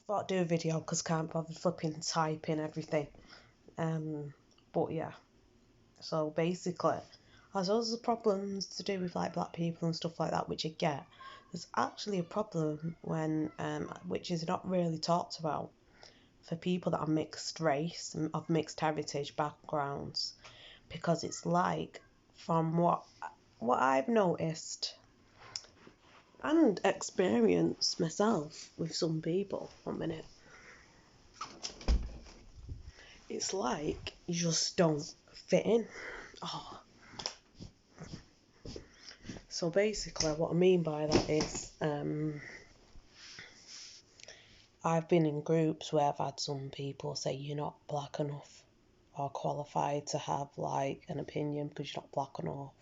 thought I'd do a video because can't bother flipping typing everything. But yeah, so basically, as well as the problems to do with like black people and stuff like that, which I get, there's actually a problem when which is not really talked about for people that are mixed race and of mixed heritage backgrounds, because it's like, from what I've noticed and experienced myself with some people, 1 minute, it's like you just don't fit in. Oh. So basically what I mean by that is I've been in groups where I've had some people say you're not black enough or qualified to have like an opinion because you're not black enough.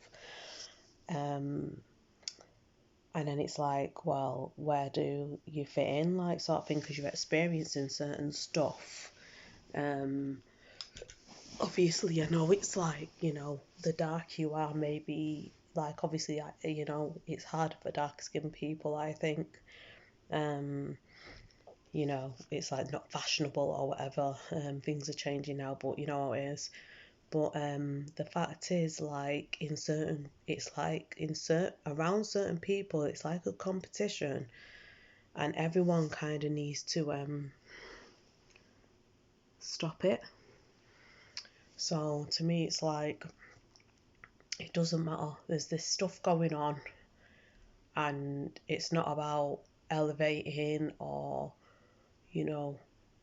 And then it's like, well, where do you fit in, like, sort of thing, because you're experiencing certain stuff. Obviously, I know it's like, the darker you are, maybe, like, obviously, it's hard for dark-skinned people, I think. It's like not fashionable or whatever. Things are changing now, but you know how it is. But the fact is, like, around certain people, it's like a competition, and everyone kind of needs to stop it. So to me, it's like, it doesn't matter. There's this stuff going on, and it's not about elevating or,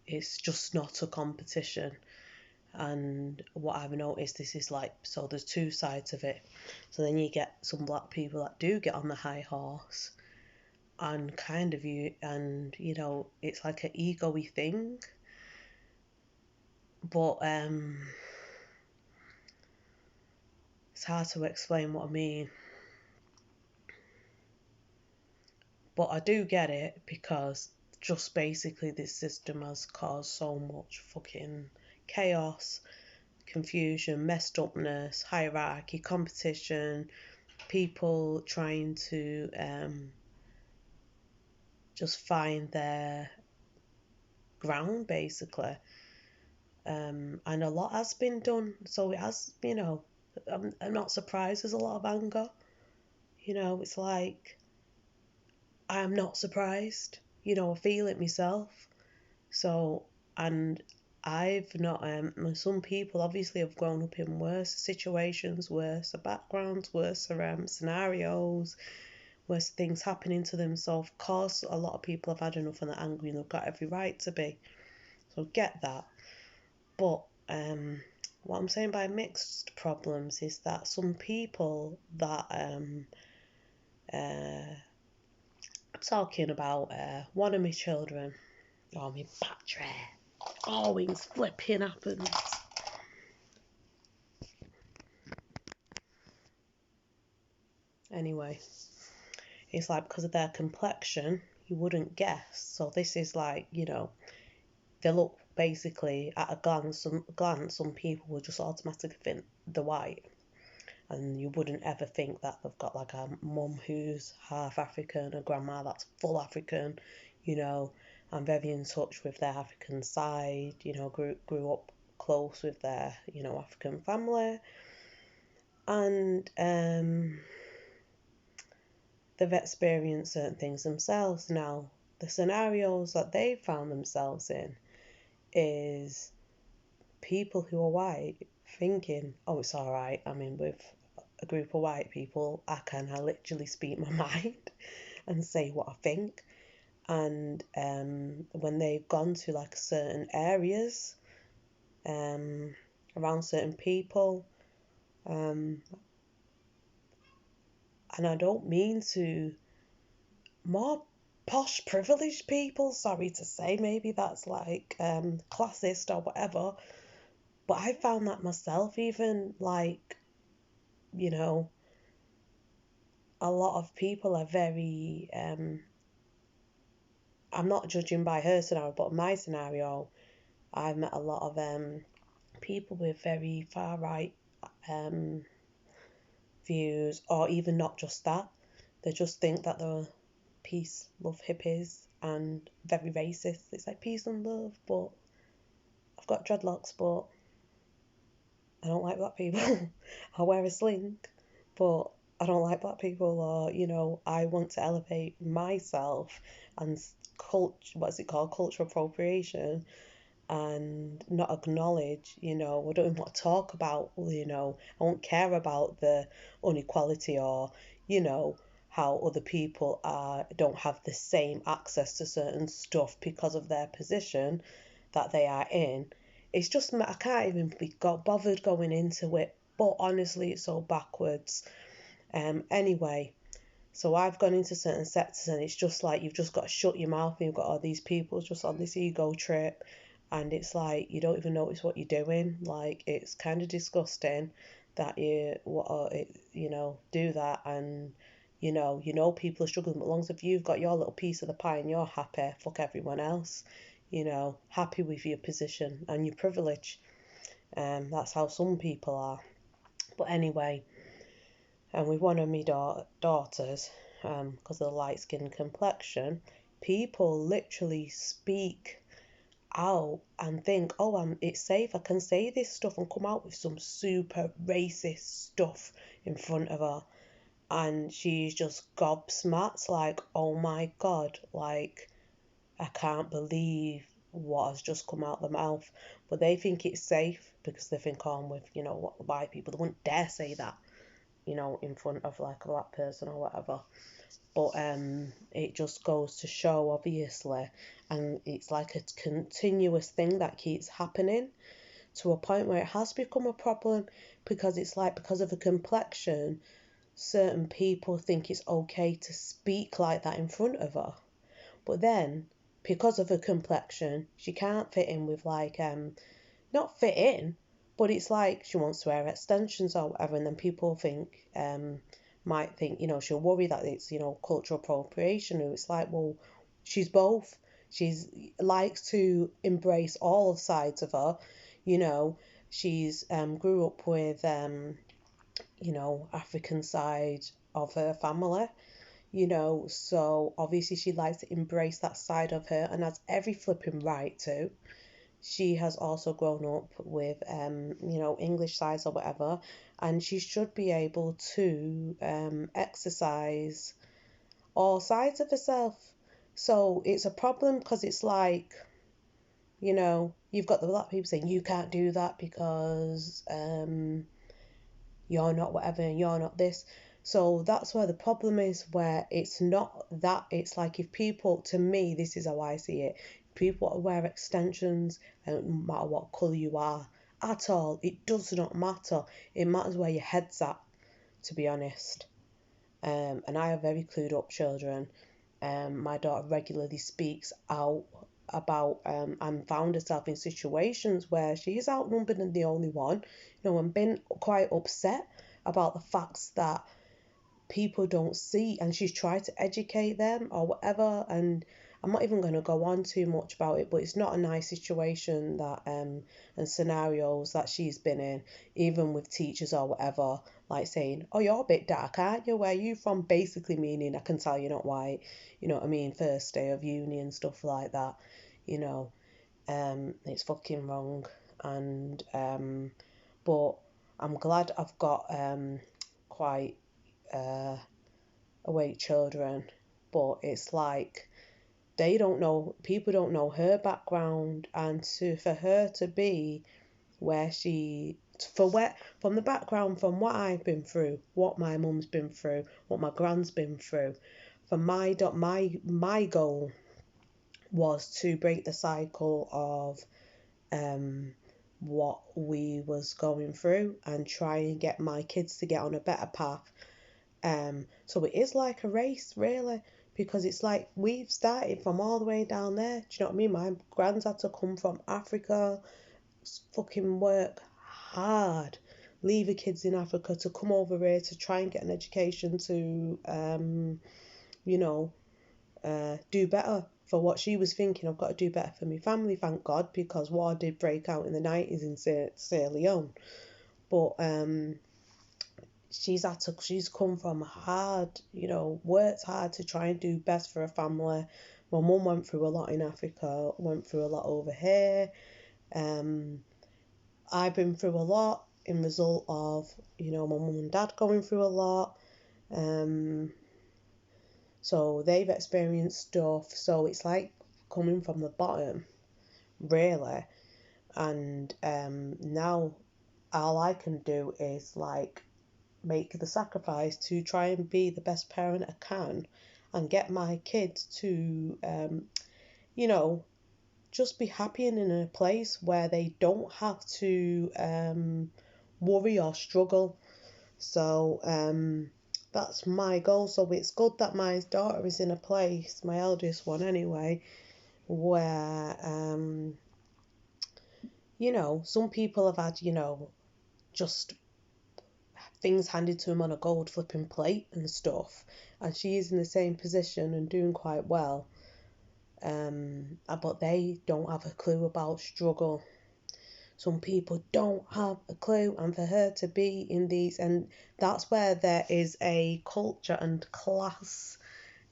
it's just not a competition. And what I've noticed, this is like, so there's two sides of it. So then you get some black people that do get on the high horse and kind of it's like an ego-y thing. But it's hard to explain what I mean. But I do get it, because just basically this system has caused so much fucking chaos, confusion, messed upness, hierarchy, competition, people trying to just find their ground, basically. And a lot has been done, so it has, I'm not surprised there's a lot of anger. It's like, I'm not surprised. I feel it myself. So, and I've not, some people obviously have grown up in worse situations, worse backgrounds, worse scenarios, worse things happening to them. So, of course, a lot of people have had enough and they're angry, and they've got every right to be. So, get that. But what I'm saying by mixed problems is that some people that I'm talking about one of my children, my battery always flipping happens. Anyway, it's like, because of their complexion, you wouldn't guess. So this is like, they look, basically, at a glance, some people would just automatically think they're white. And you wouldn't ever think that they've got like a mum who's half African, a grandma that's full African, I'm very in touch with their African side, grew up close with their, African family. And they've experienced certain things themselves. Now, the scenarios that they've found themselves in is people who are white thinking, oh, it's all right, I'm in with a group of white people, I literally speak my mind and say what I think. And when they've gone to like certain areas around certain people, and I don't mean to, more posh privileged people, sorry to say, maybe that's like classist or whatever, but I found that myself, even like, a lot of people are very I'm not judging by her scenario, but my scenario, I've met a lot of people with very far right views, or even not just that. They just think that they're peace, love hippies, and very racist. It's like peace and love, but I've got dreadlocks, but I don't like black people. I wear a sling, but I don't like black people, or I want to elevate myself and what's it called, cultural appropriation, and not acknowledge, I don't even want to talk about, I won't care about the inequality, or, how other people don't have the same access to certain stuff because of their position that they are in. It's just, I can't even be got bothered going into it, but honestly, it's so backwards. Anyway, so I've gone into certain sectors, and it's just like you've just got to shut your mouth, and you've got all these people just on this ego trip, and it's like you don't even notice what you're doing. Like, it's kind of disgusting that do that, and people are struggling, but as long as if you've got your little piece of the pie and you're happy, fuck everyone else. Happy with your position and your privilege. That's how some people are. But anyway, and with one of my daughters, because of the light skin complexion, people literally speak out and think, oh, it's safe, I can say this stuff, and come out with some super racist stuff in front of her. And she's just gobsmacked, like, oh my God, like, I can't believe what has just come out of the mouth. But they think it's safe because they think, oh, I'm with, what white people. They wouldn't dare say that, in front of like a black person or whatever. But it just goes to show, obviously, and it's like a continuous thing that keeps happening to a point where it has become a problem, because it's like, because of a complexion, certain people think it's okay to speak like that in front of her. But then, because of her complexion, she can't fit in with like, not fit in, but it's like she wants to wear extensions or whatever, and then people might think, she'll worry that it's, cultural appropriation. And it's like, well, she's both. She's likes to embrace all sides of her, you know. She's grew up with African side of her family, so obviously she likes to embrace that side of her, and has every flipping right to. She has also grown up with English sides or whatever, and she should be able to exercise all sides of herself. So it's a problem, because it's like, you've got the black people saying you can't do that because you're not whatever, you're not this. So that's where the problem is, where it's not that, it's like, if people, to me, this is how I see it, people want to wear extensions, and no matter what colour you are at all, it does not matter. It matters where your head's at, to be honest. And I have very clued up children. My daughter regularly speaks out about and found herself in situations where she is outnumbered and the only one, and been quite upset about the facts that people don't see, and she's tried to educate them or whatever. And I'm not even going to go on too much about it, but it's not a nice situation that and scenarios that she's been in, even with teachers or whatever, like saying, oh, you're a bit dark, aren't you, where are you from, basically meaning, I can tell you're not white, you know what I mean, first day of uni and stuff like that. It's fucking wrong. And but I'm glad I've got quite uh, awake children, but it's like, people don't know her background, and for her to be where she, from the background, from what I've been through, what my mum's been through, what my grand's been through, for my goal was to break the cycle of what we was going through, and try and get my kids to get on a better path. So it is like a race, really, because it's like we've started from all the way down there. Do you know what I mean? My grand's had to come from Africa, fucking work hard, leave her kids in Africa to come over here to try and get an education to, do better for what she was thinking. I've got to do better for my family, thank God, because war did break out in the 90s in Sierra Leone. But she's come from hard, worked hard to try and do best for her family, My mum went through a lot in Africa, went through a lot over here. I've been through a lot in result of, my mum and dad going through a lot. So they've experienced stuff. So it's like coming from the bottom, really. And now all I can do is like make the sacrifice to try and be the best parent I can and get my kids to, just be happy and in a place where they don't have to worry or struggle. So that's my goal. So it's good that my daughter is in a place, my eldest one anyway, where some people have had, just things handed to them on a gold flipping plate and stuff, and she is in the same position and doing quite well. But they don't have a clue about struggle. Some people don't have a clue, and for her to be in these, and that's where there is a culture and class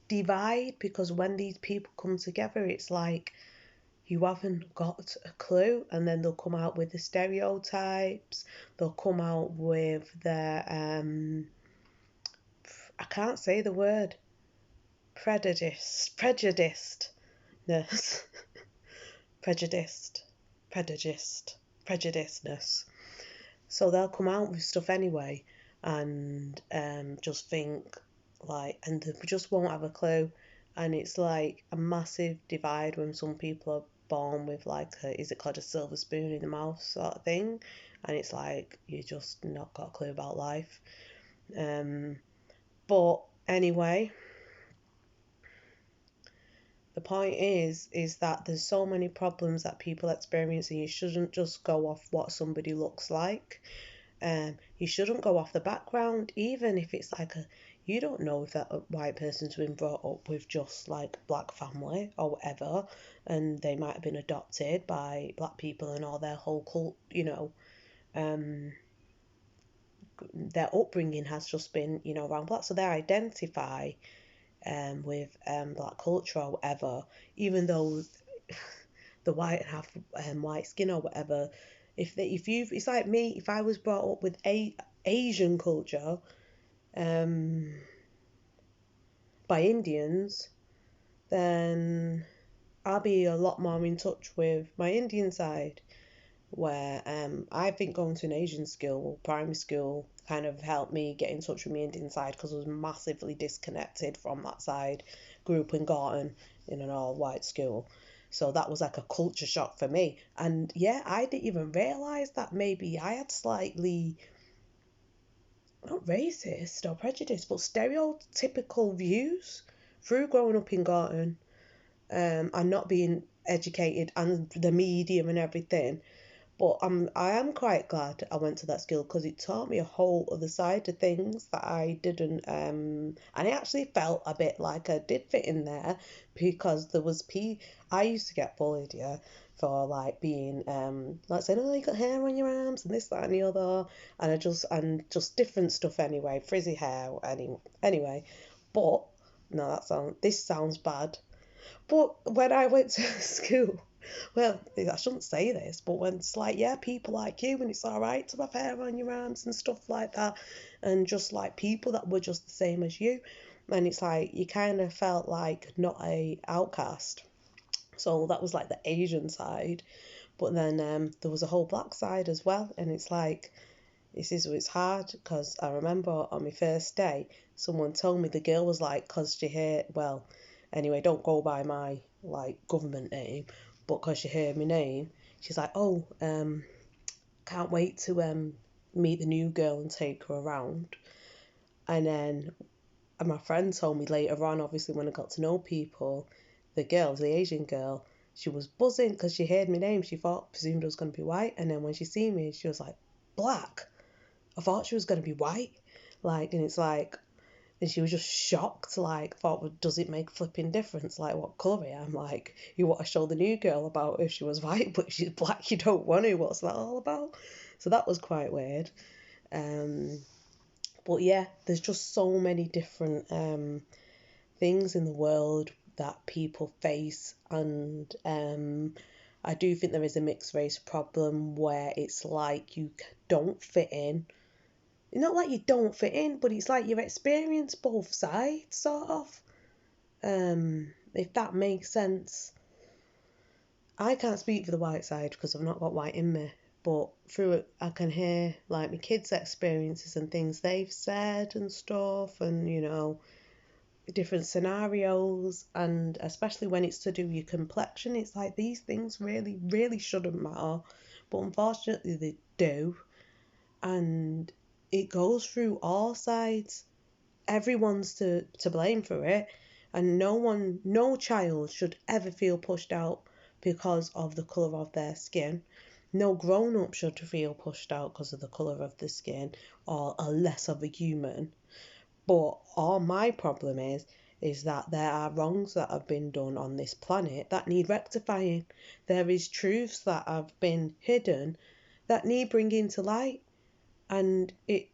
divide, because when these people come together, it's like you haven't got a clue, and then they'll come out with the stereotypes, they'll come out with their I can't say the word, prejudicedness prejudiceness. So they'll come out with stuff anyway, and just think like, and they just won't have a clue. And it's like a massive divide when some people are born with like is it called a silver spoon in the mouth sort of thing, and it's like you just not got a clue about life. But anyway, the point is that there's so many problems that people experience, and you shouldn't just go off what somebody looks like. You shouldn't go off the background, even if it's like you don't know if that white person's been brought up with just like black family or whatever, and they might have been adopted by black people and all their whole cult, their upbringing has just been, around black, so they identify with black culture or whatever, even though the white have white skin or whatever. It's like me, if I was brought up with Asian culture by Indians, then I'll be a lot more in touch with my Indian side, where I think going to an Asian school, primary school, kind of helped me get in touch with my Indian side, because I was massively disconnected from that side. Grew up in Gorton in an all-white school. So that was like a culture shock for me. And yeah, I didn't even realise that maybe I had slightly, not racist or prejudiced, but stereotypical views through growing up in Gorton, and not being educated and the media and everything. But I am quite glad I went to that school, because it taught me a whole other side to things that I didn't. And I actually felt a bit like I did fit in there, because there was I used to get bullied, yeah, for like being like saying, oh, you got hair on your arms and this, that, and the other, and just different stuff anyway, frizzy hair anyway. But no, this sounds bad. But when I went to school, well, I shouldn't say this, but when it's like, yeah, people like you, and it's all right to have hair on your arms and stuff like that, and just like people that were just the same as you, and it's like you kind of felt like not a outcast. So that was like the Asian side, but then there was a whole black side as well, and it's like it's hard, because I remember on my first day, someone told me the girl was like, because she heard, well, anyway, don't go by my like government name, but because she heard my name, she's like, oh, can't wait to meet the new girl and take her around. And then my friend told me later on, obviously when I got to know people, the Asian girl, she was buzzing because she heard my name. She presumed I was going to be white, and then when she seen me, she was like, black. I thought she was going to be white, like, and it's like, and she was just shocked, like, thought, well, does it make flipping difference, like, what colour I am? Like, you want to show the new girl about if she was white, but if she's black, you don't want to. What's that all about? So that was quite weird. But yeah, there's just so many different things in the world that people face, and I do think there is a mixed race problem where it's like you don't fit in. Not like you don't fit in, but it's like you experience both sides, sort of. If that makes sense. I can't speak for the white side because I've not got white in me, but through it I can hear like my kids' experiences and things they've said and stuff, and different scenarios, and especially when it's to do with your complexion, it's like these things really, really shouldn't matter, but unfortunately they do, and it goes through all sides. Everyone's to blame for it, and no child should ever feel pushed out because of the colour of their skin. No grown up should feel pushed out because of the colour of the skin or are less of a human. But all my problem is that there are wrongs that have been done on this planet that need rectifying. There is truths that have been hidden that need bringing to light, and a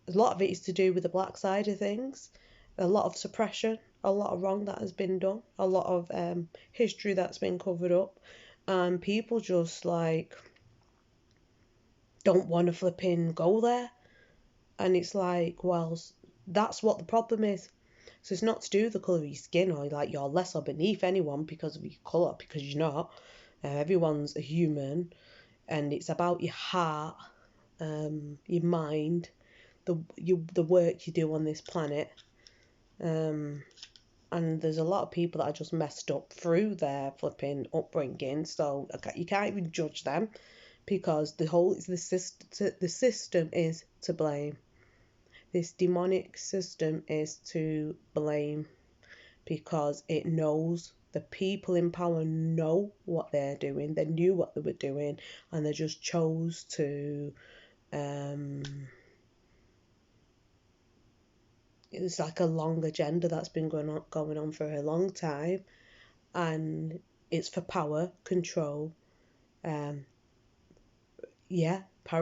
lot of it is to do with the black side of things. A lot of suppression, a lot of wrong that has been done, a lot of history that's been covered up, and people just like don't want to flipping go there. And it's like, well, that's what the problem is. So it's not to do with the colour of your skin or like you're less or beneath anyone because of your colour, because you're not. Everyone's a human, and it's about your heart, your mind, the work you do on this planet. And there's a lot of people that are just messed up through their flipping upbringing, so you can't even judge them because the system is to blame. This demonic system is to blame because it knows the people in power know what they're doing. They knew what they were doing, and they just chose to it's like a long agenda that's been going on for a long time, and it's for power, control, power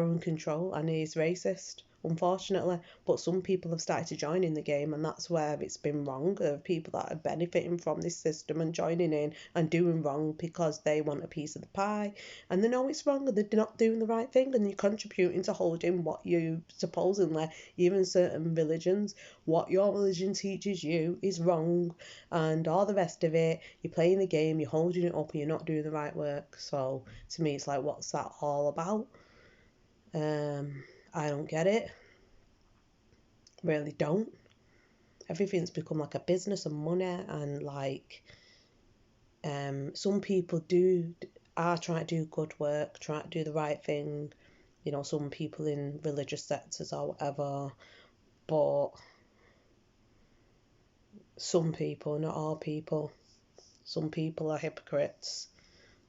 and control, and it is racist, unfortunately. But some people have started to join in the game, and that's where it's been wrong. There are people that are benefiting from this system and joining in and doing wrong because they want a piece of the pie, and they know it's wrong and they're not doing the right thing, and you're contributing to holding what you supposedly, even certain religions, what your religion teaches you is wrong, and all the rest of it, you're playing the game, you're holding it up, and you're not doing the right work. So to me, it's like, what's that all about? I don't get it. Really don't. Everything's become like a business and money, and like some people are trying to do good work, trying to do the right thing. Some people in religious sectors or whatever, but some people, not all people, some people are hypocrites.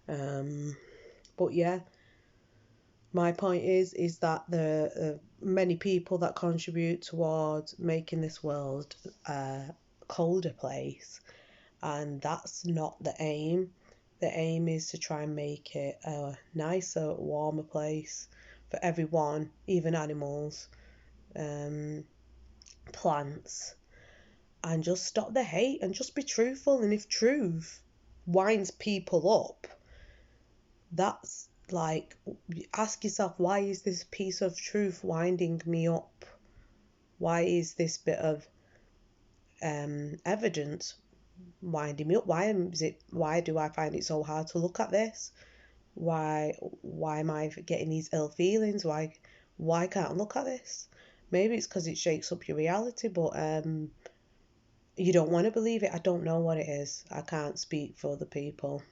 But yeah, my point is that the many people that contribute towards making this world a colder place, and that's not the aim. The aim is to try and make it a nicer, warmer place for everyone, even animals, plants, and just stop the hate and just be truthful. And if truth winds people up, that's like, ask yourself, why is this piece of truth winding me up? Why is this bit of evidence winding me up? Why do I find it so hard to look at this? Why am I getting these ill feelings? Why can't I look at this? Maybe it's because it shakes up your reality, but you don't want to believe it. I don't know what it is. I can't speak for other people.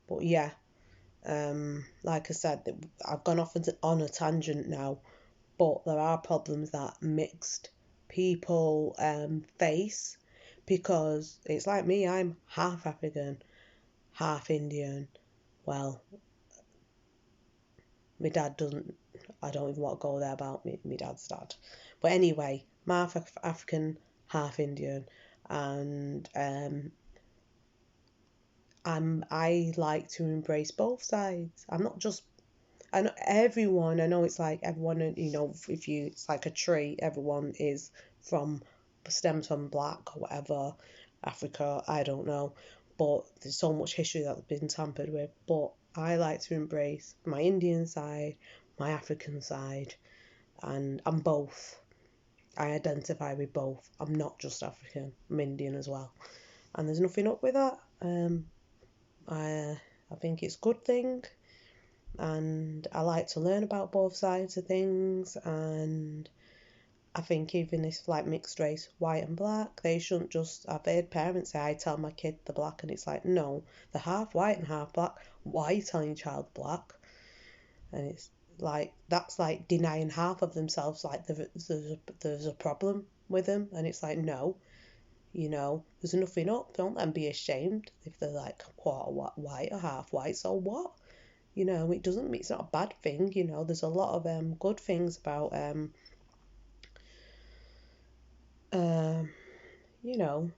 But yeah, like I said, I've gone off on a tangent now, but there are problems that mixed people face, because it's like me, I'm half African, half Indian. Well, my dad doesn't, I don't even want to go there about my dad's dad. But anyway, I'm half African, half Indian, and I like to embrace both sides. I'm not just, I know everyone, I know it's like everyone, it's like a tree, everyone stems from black or whatever. Africa, I don't know. But there's so much history that's been tampered with. But I like to embrace my Indian side, my African side, and I'm both. I identify with both. I'm not just African, I'm Indian as well. And there's nothing up with that. I think it's a good thing, and I like to learn about both sides of things. And I think even if like mixed race, white and black, they shouldn't just. I've heard parents say, "I tell my kid they're black," and it's like, no, they're half white and half black. Why are you telling your child black? And it's like that's like denying half of themselves. Like there's a problem with them, and it's like no, there's nothing up. Don't let them be ashamed if they're like quarter white or half white. So what? It doesn't. It's not a bad thing. There's a lot of good things about um you know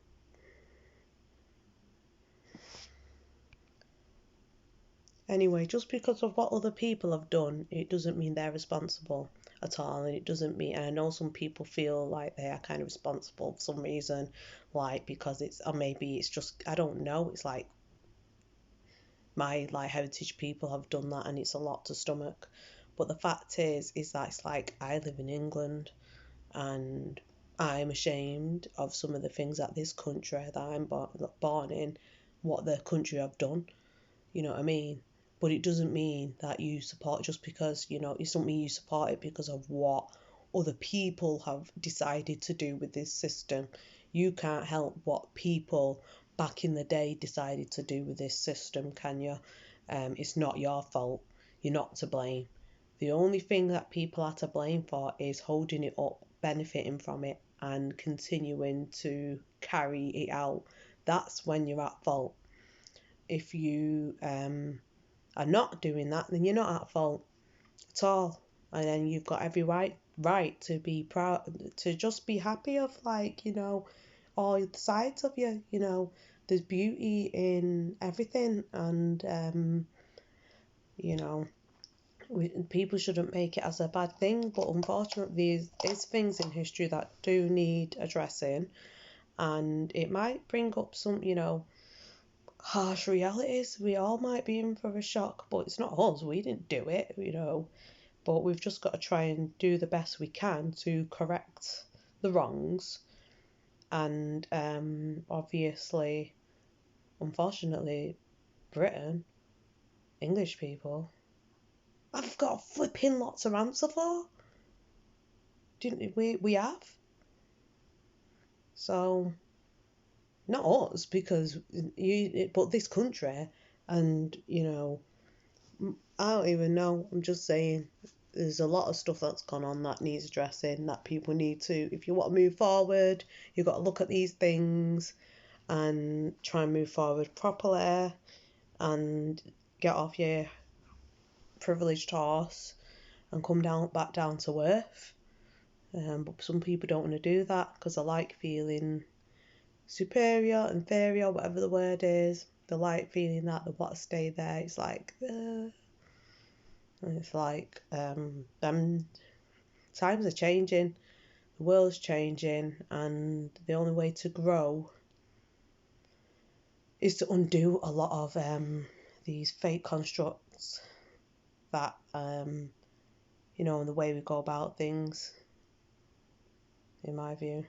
anyway, just because of what other people have done, it doesn't mean they're responsible at all. And it doesn't mean, and I know some people feel like they are kind of responsible for some reason, like because or maybe it's just, I don't know, it's like my like heritage people have done that and it's a lot to stomach. But the fact is that it's like I live in England and I'm ashamed of some of the things that this country that I'm born in, what the country have done. You know what I mean? But it doesn't mean that you support just because, it doesn't mean you support it because of what other people have decided to do with this system. You can't help what people back in the day decided to do with this system, can you? It's not your fault. You're not to blame. The only thing that people are to blame for is holding it up, benefiting from it, and continuing to carry it out. That's when you're at fault. If you are not doing that, then you're not at fault at all. And then you've got every right to be proud, to just be happy of like, all the sides of you, there's beauty in everything. And you know people shouldn't make it as a bad thing, but unfortunately there's things in history that do need addressing, and it might bring up some, harsh realities. We all might be in for a shock, but it's not us. We didn't do it, But we've just got to try and do the best we can to correct the wrongs. And obviously, unfortunately, Britain, English people, I've got flipping lots of answer for. Didn't we have? So not us, because but this country, and I don't even know. I'm just saying there's a lot of stuff that's gone on that needs addressing, that people need to, if you want to move forward, you've got to look at these things and try and move forward properly and get off your privileged horse and come back down to earth. But some people don't want to do that because they like feeling superior, inferior, whatever the word is. They like feeling that they want to stay there. It's like, and it's like, times are changing, the world's changing, and the only way to grow is to undo a lot of these fake constructs that, and the way we go about things, in my view.